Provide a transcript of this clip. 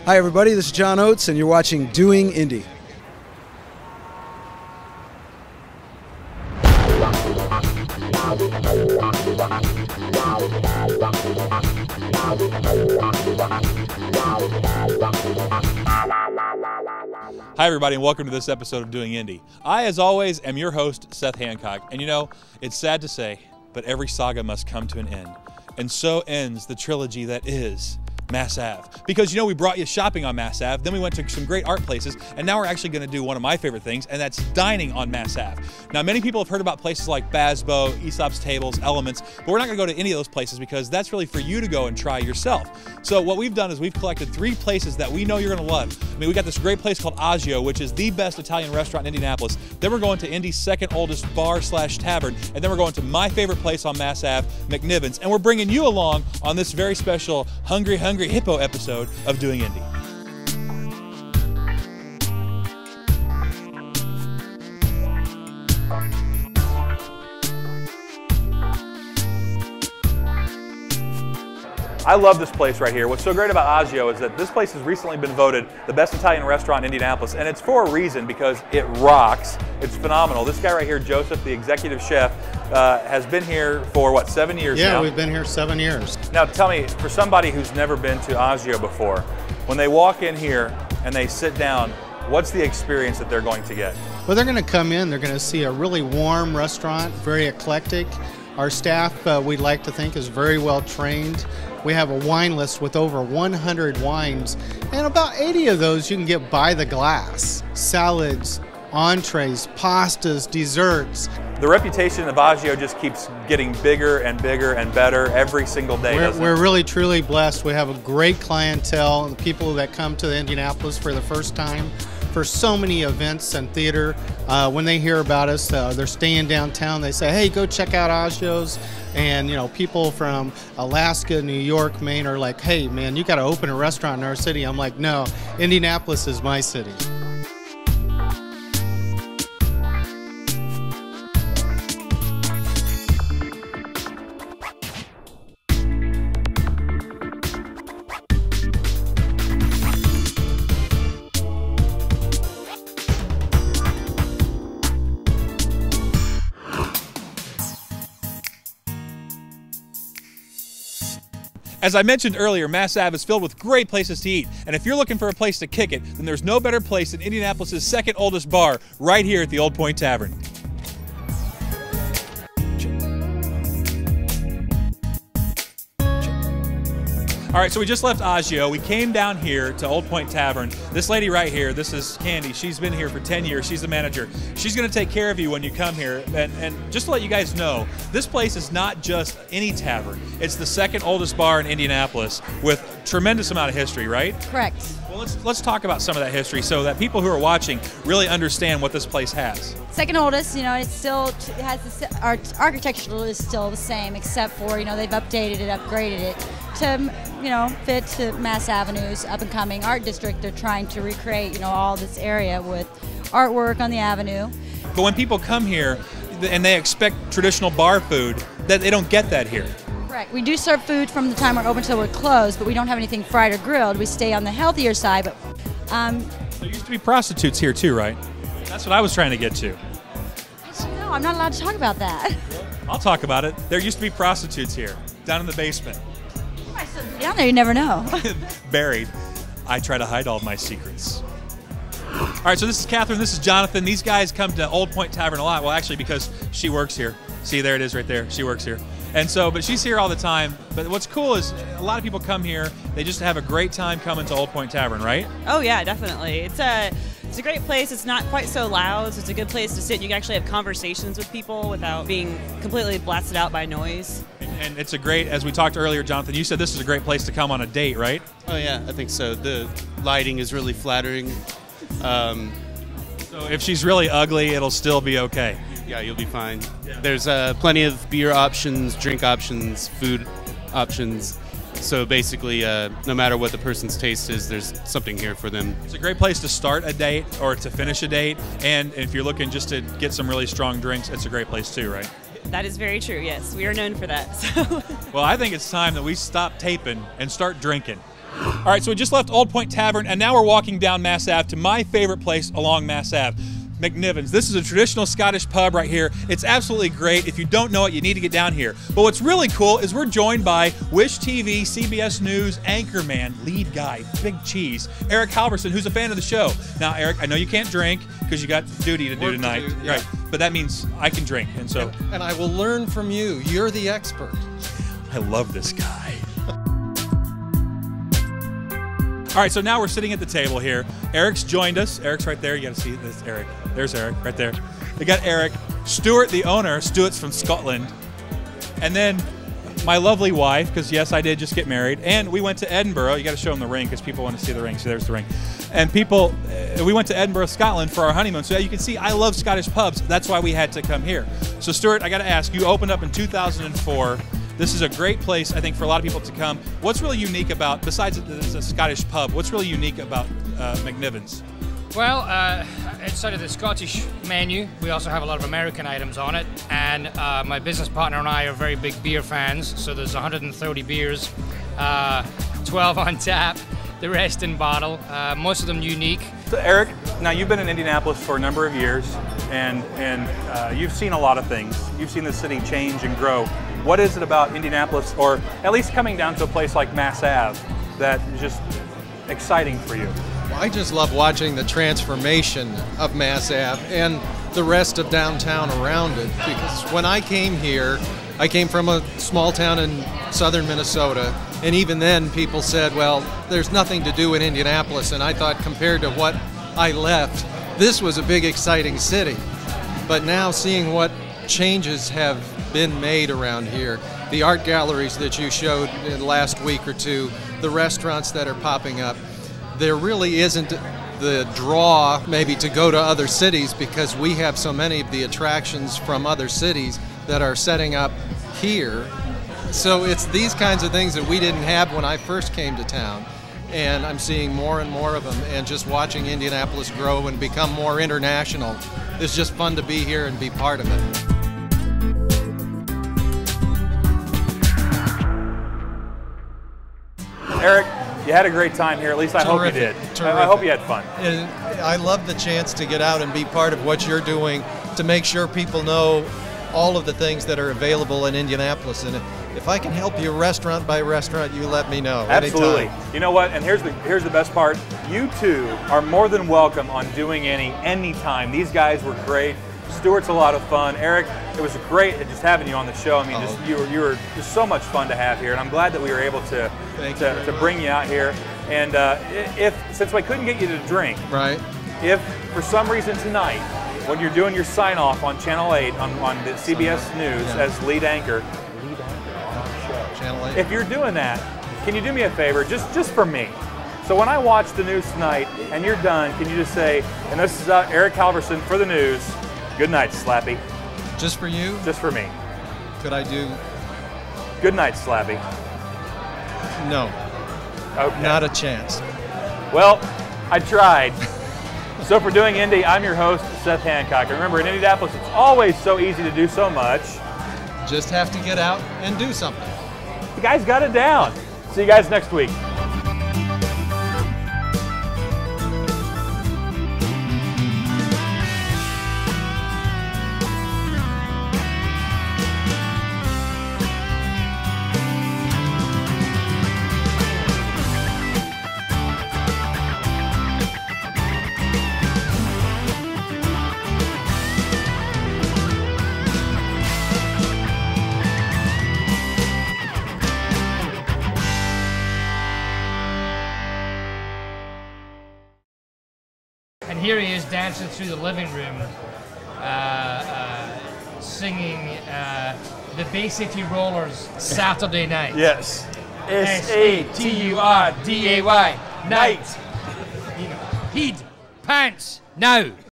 Hi everybody, this is John Oates and you're watching Doing Indy. Hi everybody and welcome to this episode of Doing Indy. I, as always, am your host, Seth Hancock. And you know, it's sad to say, but every saga must come to an end. And so ends the trilogy that is Mass Ave. Because you know, we brought you shopping on Mass Ave, then we went to some great art places, and now we're actually going to do one of my favorite things, and that's dining on Mass Ave. Now, many people have heard about places like Basbo, Aesop's Tables, Elements, but we're not going to go to any of those places because that's really for you to go and try yourself. So what we've done is we've collected 3 places that we know you're going to love. I mean, we got this great place called Agio, which is the best Italian restaurant in Indianapolis. Then we're going to Indy's second oldest bar/tavern, and then we're going to my favorite place on Mass Ave, MacNivens, and we're bringing you along on this very special Hungry Hippo episode of Doing Indy. I love this place right here. What's so great about Agio is that this place has recently been voted the best Italian restaurant in Indianapolis, and it's for a reason, because it rocks. It's phenomenal. This guy right here, Joseph, the executive chef, has been here for what, 7 years now? Yeah, we've been here 7 years. Now tell me, for somebody who's never been to Agio before, when they walk in here and they sit down, what's the experience that they're going to get? Well, they're going to come in, they're going to see a really warm restaurant, very eclectic. Our staff, we'd like to think, is very well trained. We have a wine list with over 100 wines, and about 80 of those you can get by the glass. Salads, entrees, pastas, desserts. The reputation of Agio just keeps getting bigger and bigger and better every single day, doesn't it? We're really, truly blessed. We have a great clientele, the people that come to Indianapolis for the first time, for so many events and theater. When they hear about us, they're staying downtown, they say, hey, go check out Agio's. And you know, people from Alaska, New York, Maine are like, hey man, you got to open a restaurant in our city. I'm like, no, Indianapolis is my city. As I mentioned earlier, Mass Ave is filled with great places to eat, and if you're looking for a place to kick it, then there's no better place than Indianapolis' second oldest bar, right here at the Old Point Tavern. All right, so we just left Agio. We came down here to Old Point Tavern. This lady right here, this is Candy. She's been here for 10 years. She's the manager. She's going to take care of you when you come here. And just to let you guys know, this place is not just any tavern. It's the second oldest bar in Indianapolis with a tremendous amount of history, right? Correct. Well, let's talk about some of that history so that people who are watching really understand what this place has. Second oldest, you know, it still has our architecture is still the same, except for, you know, they've updated it, upgraded it to, you know, fit to Mass Avenue's up and coming art district. They're trying to recreate, you know, all this area with artwork on the avenue. But when people come here and they expect traditional bar food, that they don't get that here. Correct. We do serve food from the time we're open till we're closed, but we don't have anything fried or grilled. We stay on the healthier side. But there used to be prostitutes here too, right? That's what I was trying to get to. No, I'm not allowed to talk about that. I'll talk about it. There used to be prostitutes here, down in the basement. Down there, you never know. Buried. I try to hide all of my secrets. All right, so this is Catherine, this is Jonathan. These guys come to Old Point Tavern a lot. Well, actually, because she works here. See, there it is right there. She works here. And so, but she's here all the time. But what's cool is a lot of people come here. They just have a great time coming to Old Point Tavern, right? Oh yeah, definitely. It's a great place. It's not quite so loud, so it's a good place to sit. You can actually have conversations with people without being completely blasted out by noise. And it's a great, as we talked earlier, Jonathan, you said this is a great place to come on a date, right? Oh yeah, I think so. The lighting is really flattering. So if she's really ugly, it'll still be okay. Yeah, you'll be fine. Yeah. There's plenty of beer options, drink options, food options. So basically, no matter what the person's taste is, there's something here for them. It's a great place to start a date or to finish a date. And if you're looking just to get some really strong drinks, it's a great place too, right? That is very true, yes. We are known for that. So. Well, I think it's time that we stop taping and start drinking. All right, so we just left Old Point Tavern, and now we're walking down Mass Ave to my favorite place along Mass Ave, MacNivens. This is a traditional Scottish pub right here. It's absolutely great. If you don't know it, you need to get down here. But what's really cool is we're joined by Wish TV, CBS News, anchorman, lead guy, Big Cheese, Eric Halvorson, who's a fan of the show. Now, Eric, I know you can't drink because you got duty to do tonight. Yeah. Right, but that means I can drink, and so. And I will learn from you. You're the expert. I love this guy. All right, so now we're sitting at the table here. Eric's joined us. Eric's right there. You got to see this, Eric. There's Eric right there. We got Eric. Stuart, the owner. Stuart's from Scotland. And then my lovely wife, because yes, I did just get married. And we went to Edinburgh. You got to show them the ring because people want to see the ring. So there's the ring. And we went to Edinburgh, Scotland for our honeymoon. So you can see I love Scottish pubs. That's why we had to come here. So Stuart, I got to ask, you opened up in 2004. This is a great place, I think, for a lot of people to come. What's really unique about, besides that it's a Scottish pub, what's really unique about MacNivens? Well, outside of the Scottish menu, we also have a lot of American items on it. And my business partner and I are very big beer fans. So there's 130 beers, 12 on tap, the rest in bottle, most of them unique. So Eric, now you've been in Indianapolis for a number of years, and you've seen a lot of things. You've seen the city change and grow. What is it about Indianapolis, or at least coming down to a place like Mass Ave, that is just exciting for you? Well, I just love watching the transformation of Mass Ave and the rest of downtown around it, because when I came here, I came from a small town in southern Minnesota, and even then people said, well, there's nothing to do in Indianapolis, and I thought compared to what I left, this was a big exciting city. But now seeing what changes have been made around here, the art galleries that you showed in the last week or two, the restaurants that are popping up, there really isn't the draw maybe to go to other cities because we have so many of the attractions from other cities that are setting up here. So it's these kinds of things that we didn't have when I first came to town, and I'm seeing more and more of them, and just watching Indianapolis grow and become more international. It's just fun to be here and be part of it. Eric, you had a great time here. At least I hope you did. I hope you had fun. And I love the chance to get out and be part of what you're doing to make sure people know all of the things that are available in Indianapolis. And if I can help you restaurant by restaurant, you let me know. Absolutely. Anytime. You know what? And here's the best part. You two are more than welcome on Doing Indy anytime. These guys were great. Stuart's a lot of fun. Eric, it was great just having you on the show. I mean, you were just so much fun to have here, and I'm glad that we were able to bring you out here. And since we couldn't get you to drink, right? If for some reason tonight, when you're doing your sign off on Channel 8 on the CBS News as lead anchor on our show, Channel 8. If you're doing that, can you do me a favor, just for me? So when I watch the news tonight and you're done, can you just say, and this is Eric Halvorson for the news. Good night, Slappy. Just for you? Just for me. Could I do? Good night, Slappy. No. Okay. Not a chance. Well, I tried. So for Doing Indy, I'm your host, Seth Hancock. And remember, in Indianapolis, it's always so easy to do so much. Just have to get out and do something. The guys got it down. See you guys next week. And here he is dancing through the living room, singing the Bay City Rollers Saturday Night. Yes. S-A-T-U-R-D-A-Y. Night. Heed. Pants. Now.